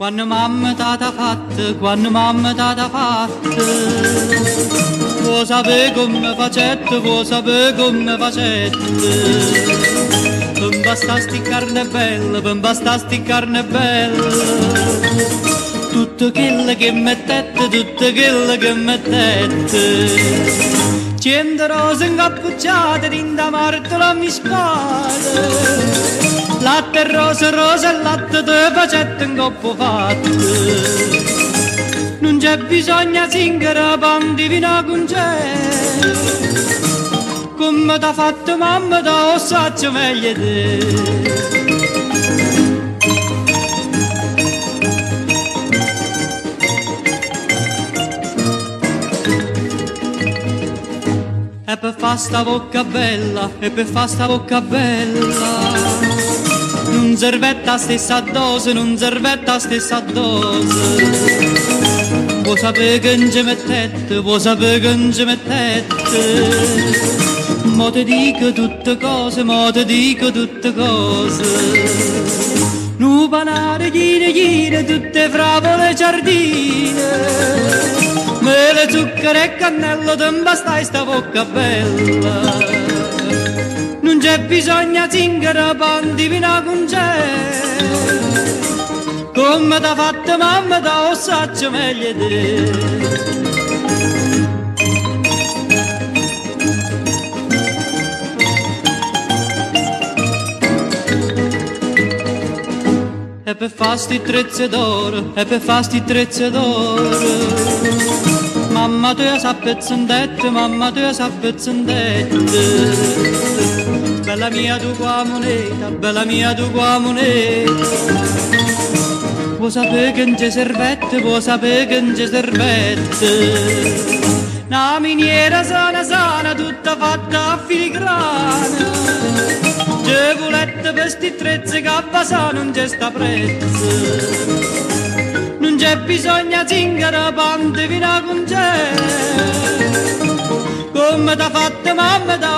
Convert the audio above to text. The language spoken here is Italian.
Quando mamma t'ha fatta, quando mamma t'ha fatta, vuoi sapere come facette, vuoi sapere come facette. Per bastasti carne bella, per bastasti carne bella, tutto quello che mettete, tutto quello che mettete. 100 rose incappucciate in da martola mi spade. Latte e rose, rose e latte, te facette in coppo fatte. Non c'è bisogno zingara, pan di vino con c'è. Come t'ha fatto mamma, t'ha ossaccio meglio te. E per fa sta bocca bella, e per fa sta bocca bella, non servetta stessa dose, non servetta stessa dose. Vuoi sapere che non ci mettete, vuoi sapere che non ci mettete. Mo te dico tutte cose, mo te dico tutte cose. Nu panare, ghire, tutte fravole giardine. Mele, zucchero e cannello, te bastai sta bocca bella. Non c'è bisogno zingara, pan di vino con c'è. Come t'ha fatta mamma, t'ha ossaccio meglio te. E per fasti trezze d'oro, e per fasti trezze d'oro, mamma tu sa pezzendette, mamma tu sa pezzendette. Bella mia tu qua moneta, bella mia tu qua moneta. Vuoi sapere che non c'è servette, vuoi sapere che non c'è servette. Una miniera sana sana, tutta fatta a filigrana. Gevolette per sti trezze che a Basà non c'è sta prezzo. Non c'è bisogno zingara, pan di vino con c'è. Come t'ha fatta mamma, t'ha